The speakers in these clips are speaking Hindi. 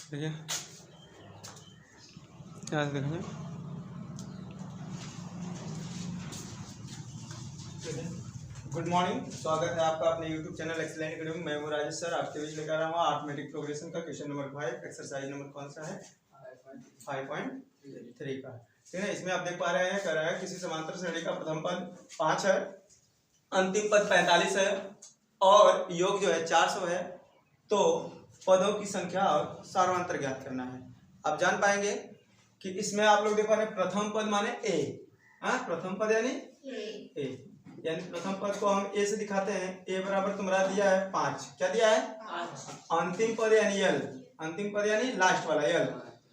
देखिए यहाँ से देखेंगे। गुड मॉर्निंग, स्वागत है आपका अपने YouTube चैनल एक्सीलेंट एकेडमी। मैं हूँ राजेश सर, आपके बीच लेकर आया हूँ अरिथमेटिक प्रोग्रेशन का क्वेश्चन नंबर 5, एक्सरसाइज नंबर कौन सा है 5.3 का। ठीक है, इसमें आप देख पा रहे हैं कह रहा है किसी समांतर श्रेणी का प्रथम पद 5 है, अंतिम पद 45 है और योग जो है 400 है, तो पदों की संख्या और सार्वंतर ज्ञात करना है। आप जान पाएंगे कि इसमें आप लोग देख पा रहे हैं प्रथम पद माने ए, प्रथम पद यानी ए, यानी प्रथम पद को हम ए से दिखाते हैं। ए बराबर तुम्हारा दिया है 5, क्या दिया है 5। अंतिम पद यानी यल, अंतिम पद यानी लास्ट वाला यल,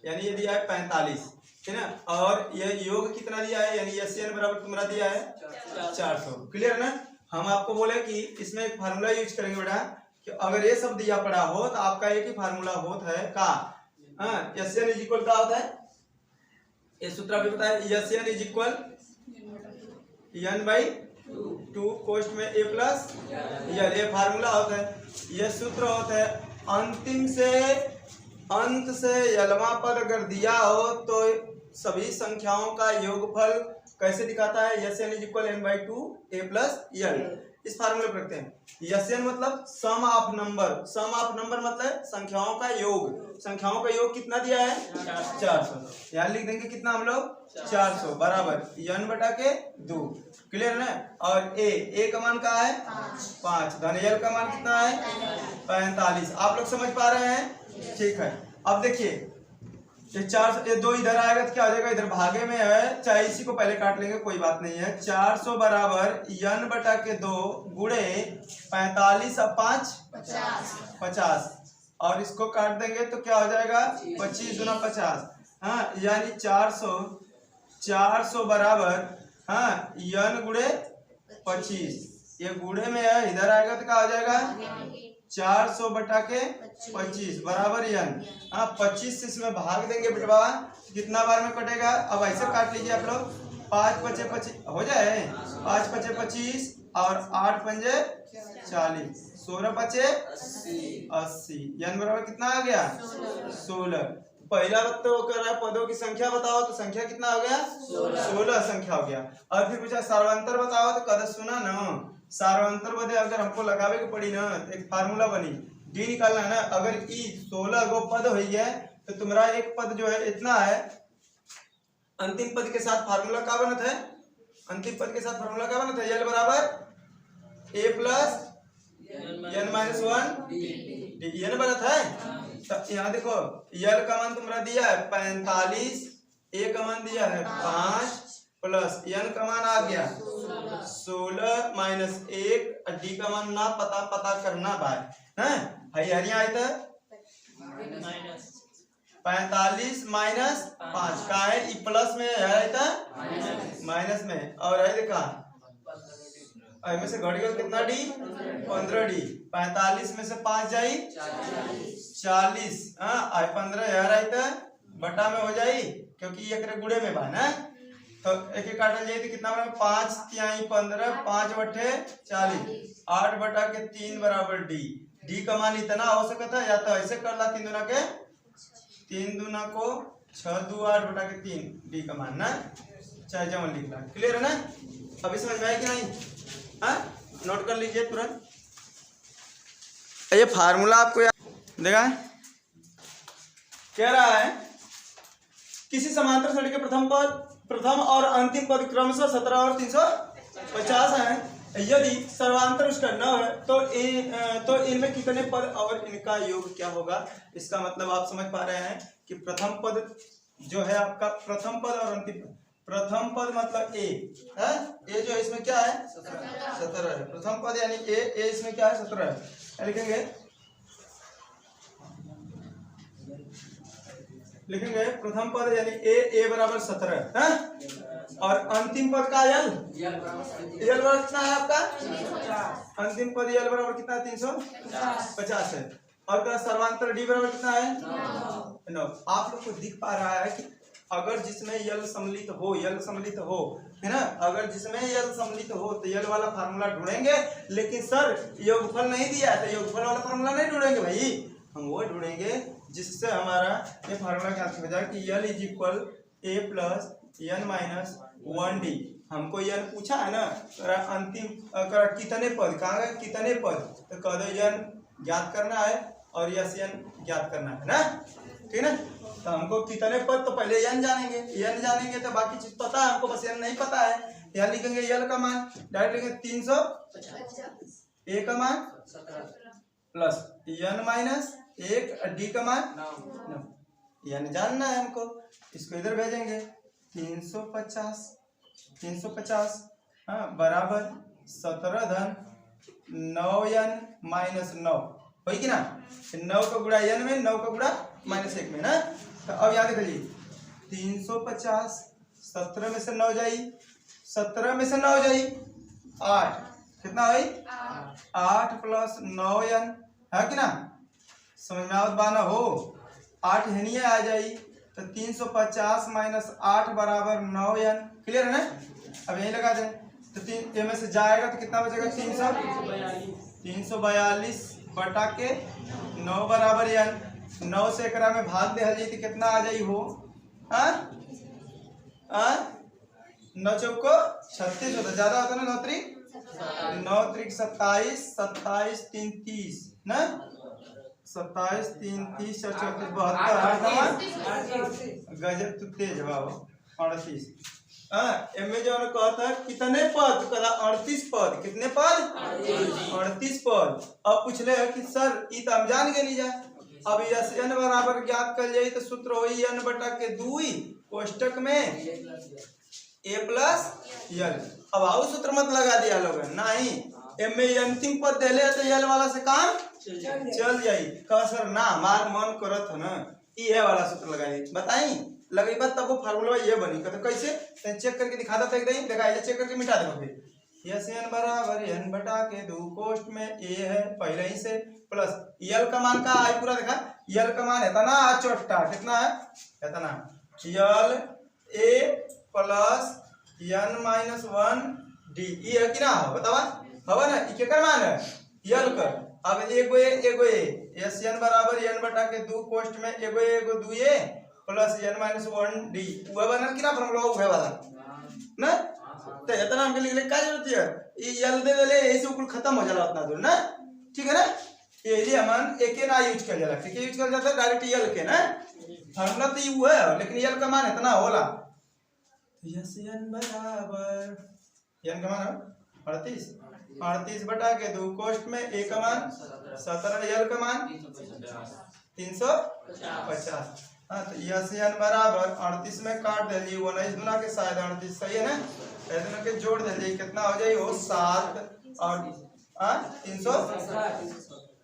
यानी ये दिया है 45, है ना। और ये योग कितना दिया है, यानी एसएन बराबर तुम्हारा दिया है 400। क्लियर ना। हम आपको बोले कि इसमें एक फार्मूला यूज करेंगे बेटा कि अगर ये सब दिया पड़ा हो तो आपका एक ही फार्मूला होता है का, एसएन इज इक्वल का होता है, ये सूत्र भी बताया, एसएन इज इक्वल n/2 कोष्ठ में a प्लस ये फार्मूला होता है, ये सूत्र होता है। अंतिम से अंत से यलवा पद अगर दिया हो तो सभी संख्याओं का योगफल कैसे दिखाता है, SN is equal n/2 a plus L. इस फार्मूले पर रखते हैं। एसएन मतलब sum of number, sum of number मतलब संख्याओं का योग, संख्याओं का योग कितना दिया है 400। यहाँ लिख देंगे कितना हम लोग 400 बराबर n/2। क्लियर ना। और ए का मान क्या है 5, धन यल का मान कितना है 45। आप लोग समझ पा रहे हैं, ठीक है। अब देखिए ये 400, ये 2 इधर आएगा तो क्या हो जाएगा, इधर भागे में है, चाहे इसी को पहले काट लेंगे कोई बात नहीं है। 400 बराबर n/2 गुणे 45 और 5 50, और इसको काट देंगे तो क्या हो जाएगा 25 गुना 50, यानी 400 बराबर n गुणे 25, ये गुणे में है, इधर आएगा तो क्या हो जाएगा 400 बटा के 25 बराबर n। 25 से इसमें भाग देंगे बेटवा, कितना बार में कटेगा, अब ऐसे काट लीजिए आप लोग, 5 पचे 25 हो जाए, 5 पचे 25 और 8 पंजे 40, 16 पचे 80, n बराबर कितना आ गया 16। पहला वक्त वो कर रहा है पदों की संख्या बताओ, तो संख्या कितना हो गया 16 संख्या हो गया। और फिर पूछा सार्वंतर बताओ, तो कद सुना न सार्वंतर बदे अगर हमको लगावे के पड़ी ना, एक फार्मूला बनी, डी निकालना है ना। अगर ई 16 गो पद हो है तो तुम्हारा एक पद जो है इतना है, अंतिम पद के साथ फार्मूला क्या बनत है, अंतिम पद के साथ फार्मूला क्या बनत है, यल बराबर ए प्लस n-1 डी, n बनत है। तो यहाँ देखो यल का मान तुम्हारा दिया है 45, ए का मान दिया है 5 प्लस n का मान आ गया 16 माइनस 1, डी का मान ना पता करना भाई है, हरियाणा आए तो 45 माइनस 5 का है, ई प्लस में है तो माइनस में, और है देखा में से घट गया कितना डी 15 डी, 45 में से 5 जाई 40, 15 यार आई तो बटा में हो जाई, क्योंकि एक गुड़े में बा ना, तो एक एक काटल जाए तो कितना बराबर 5 तिहाई 15, 5 बटे 40, 8 बटा के 3 बराबर डी। डी का मान इतना हो सकता है, या तो ऐसे कर ला 3 दूना को 6 2 8 बटा के 3 डी का मान ना, चाहे जमन लिख ला। क्लियर है ना। अभी समझ में आया कि नहीं, नोट कर लीजिए तुरंत। ये फार्मूला आपको देखा कह रहा है किसी समांतर श्रेणी के प्रथम और अंतिम पद क्रमशः 17 और 350 है। यदि सर्वांतर उसका 9 है तो इनमें कितने पद और इनका योग क्या होगा। इसका मतलब आप समझ पा रहे हैं कि प्रथम पद जो है आपका, प्रथम पद और अंतिम पद, प्रथम पद मतलब ए है, ए जो है इसमें क्या है 17 है, प्रथम पद यानी ए इसमें क्या है 17 है। लिखेंगे प्रथम पद यानी ए बराबर 17 है, और अंतिम पद का यल बराबर कितना है आपका, अंतिम पद यल बराबर कितना 350 है, और का सर्वांतर डी बराबर कितना है 9। आप लोग को दिख पा रहा है कि अगर जिसमें यल सम्मिलित हो है ना, अगर जिसमें यल सम्मिलित हो तो यल वाला फार्मूला ढूंढेंगे, लेकिन सर योगफल नहीं दिया है तो योगफल वाला फार्मूला नहीं ढूंढेंगे भाई, हम वो ढूंढेंगे जिससे हमारा ये फार्मूला क्या हो जाए कि l is equal a plus n minus 1d। हमको यन पूछा है ना, अंतिम कितने पद, कहाँ गए कितने पद, तो कह दो यन ज्ञात करना है और यस यन ज्ञात करना है ना, ठीक है। तो हमको कितने पद, तो पहले यन जानेंगे तो बाकी चीज पता है हमको, बस यन नहीं पता है। यहाँ लिखेंगे यल का मान डायरेक्ट लिखेंगे 350, ए का मान प्लस यन माइनस 1, डी का मान 9। यन जानना है हमको, इसको इधर भेजेंगे 350 हाँ बराबर 17 धन 9 यन माइनस 9 होगी कि ना, 9 का गुणा यन में 9 का गुणा माइनस 1 में ना। तो अब याद करिए 350 17 में से 9 जाई, 17 में से 9 जाई 8, कितना हुई 8 प्लस 9 यन है कि ना, समझ में आवत बाना हो, 8 हेनिए आ जाई तो 350 माइनस 8 बराबर 9 यन, क्लियर है ना। अब यही लगा दें तो 3 में से जाएगा तो कितना बचेगा 342 बटा के 9 बराबर यन, 9 से एकरा में भाग दे जाई तो कितना आ जाई हो 9 चौको 36 होता, ज्यादा होता ना 9 त्रिक 27, 27 3 30 ना, 27 3 30 34 72 गजब तू तेज बाबू 38। एमे जो कहता है कितने पद, कहता 38 पद, कितने पद 38 पद। अब पूछ ले कि सर ई तो हम जान गए नहीं जा, अब यस n बराबर ज्ञात कर जाई तो सूत्र होई n बटा के 2 कोष्टक में a प्लस यल। अब आओ सूत्र मत लगा दिया लोग नहीं, एमे अंतिम पद देले तो यल वाला से काम चल जाई। कह सर ना हमार मन करत है ना ये वाला सूत्र लगाई, बताई लगी बात तब वो फार्मूला ये बनी। कहते कैसे चेक करके दिखा देता एकदम, देखा चेक करके मिटा देगा फिर। यस n बराबर n बटा के 2 कोष्ट में a है पहले ही से प्लस यल का मान का आई पूरा देखा, यल का मान है ना चोटा कितना है इतना, यल a plus n minus 1 d ये है कि ना बतावा हवा ना, ये क्या मान है यल का। अब एगो यस n बराबर n बटा के 2 कोष्ट में एगो 2a plus n minus 1 d वह बनल कि ना फार्मूला वह वाला ना। तो इतना हमके लिख ले का जरूरत है, ये यल दे देले ऐसे कुल खत्म हो जाला उतना दूर ना, ठीक है ना। ये लिए हमन एक ना यूज कर जाला, ठीक है यूज कर जाता डायरेक्ट यल के ना, फार्मूला तो ये है लेकिन यल का मान इतना होला। यस n बराबर n का मान 38 बटा के 2 कोष्ट में a का मान 17 यल का मान 350। हाँ तो यस n बराबर 38 में काट दीजिए 19 गुना के शायद 38 सही है ना, ऐसे के जोड़ दीजिए कितना हो जाए वो 7 और 300।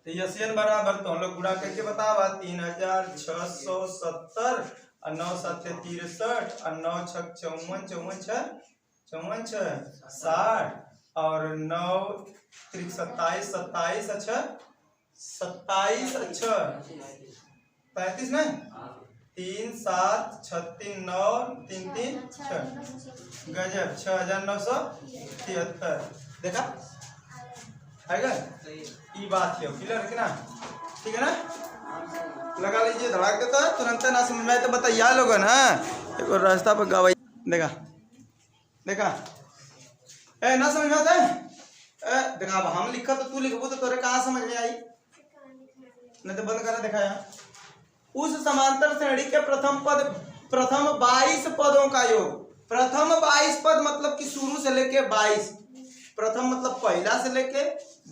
तो यस n बराबर तो हम लोग गुणा करके बतावा 3670 और 9 7 63 और 9 6 54 60 और 9 3 27 अच्छा 27 अच्छा 35 ना 3 7 36 9 3 3 6 गजब 6973 देखा आएगा ये बात है क्लियर है ना, ठीक है ना। लगा लीजिए धड़ाक देता है तुरंत ना समझ में आए तो बताइए लोग ना, एक रास्ता पर गवाई देखा ए ना समझ में आता है देखा। अब हम लिखा तो तू लिखबो तो तोरे कहाँ समझ में आई, नहीं तो बंद करा देखा यहाँ। उस समांतर श्रेणी के प्रथम 22 पदों का योग, प्रथम 22 पद मतलब कि शुरू से लेके 22, प्रथम मतलब पहला से लेके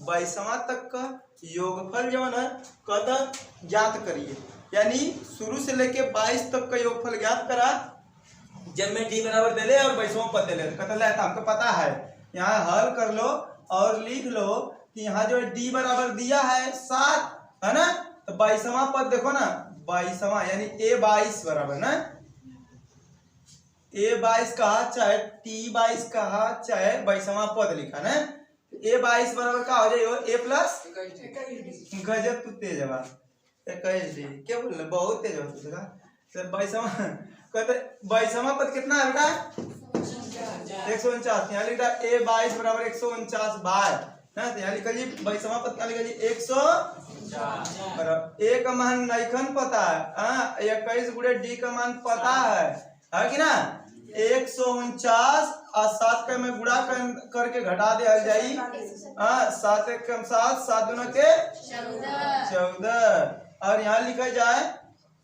22वां तक का योगफल जो है कद ज्ञात करिए, यानी शुरू से लेके 22 तक का योगफल ज्ञात करा। जब में डी बराबर दे ले और 22वां पद दे ले कहता हमको पता है, यहाँ हल कर लो और लिख लो कि यहाँ जो डी बराबर दिया है 7 है ना, तो 22वां पद देखो ना 22वां यानी a22 बराबर ना, a22 कहा चाहे t22 कहा चाहे 22वां पद लिखा ना, a22 बराबर का हो जाए a प्लस गजब तू तेज है 21 क्या बोल रहे बहुत तेज हो तू देखा। तो 22वां कहते 22वां पद कितना है बेटा 149, यहाँ लिखा a22 बराबर 149 बार ना, तो यहाँ लिखा जी 22वां पद क्या लिखा जी 149 बराबर ए का मान नैखन पता है, हाँ 21 गुणे डी का मान पता है कि ना। 149 और 7 का मैं गुणा करके घटा दे जाई, हाँ 7 एक कम 7, 7 दूना के 14 और यहाँ लिखा जाए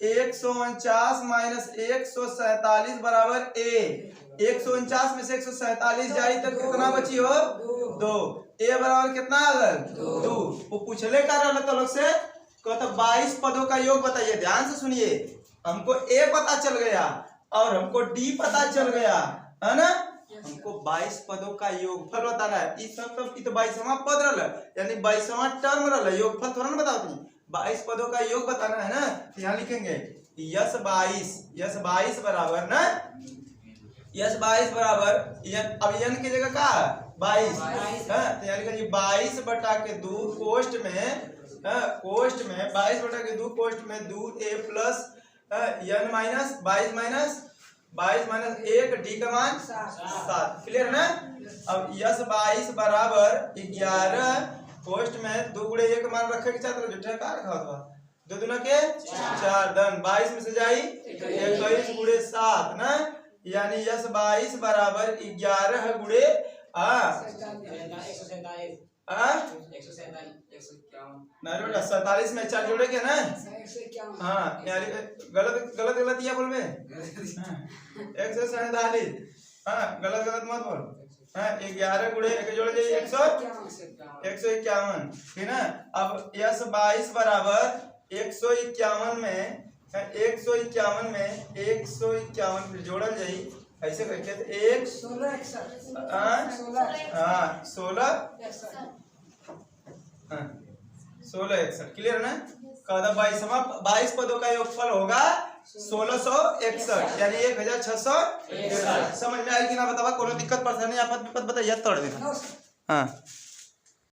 149 माइनस 147 बराबर ए। 149 में से 147 जाई तो कितना बची हो 2। ए बराबर कितना आ गया 2। वो पूछले का रहला तो लोग से कहता 22 पदों का योग बताइए। ध्यान से सुनिए, हमको ए पता चल गया और हमको डी पता चल गया है ना। हमको 22 पदों का योगफल बताना है। इस सब तो 22वां पद रहला, यानी 22वां टर्म रहला, योगफल थोड़ा ना बताओ तुम। 22 पदों का योग बताना है ना, तो यहाँ लिखेंगे यस 22 बराबर ना, यस 22 बराबर अब यन की जगह का 22 है, तो यहाँ लिखेंगे 22 बटा के 2 कोष्ट में 22 बटा के 2 कोष्ट में 2a प्लस यन माइनस 22 माइनस 1 डी का मान 7। क्लियर ना। अब यस 22 बराबर 11 कोष्ट में 2 गुणे 1 मान रखे के चाहते जुटे का रखा हुआ 2 दूना के 4 धन 22 में से जाई 21 गुणे 7 ना, यानी यस 22 बराबर 11 गुणे 47 में 4 जोड़े के ना, हाँ यानी गलत ये बोल में 147, हाँ गलत मत बोल, हाँ 11 गुणे 1 जोड़ जाइए 151 ठीक ना। अब यस 22 बराबर 151 में जोड़ल जाई ऐसे करके 1 16 61। क्लियर ना। 22 पदों का योगफल होगा 1661, यानी 1661। समझ में आई कि ना बतावा, कोनो दिक्कत परेशानी आपत विपत बताइए तोड़ देना। हाँ।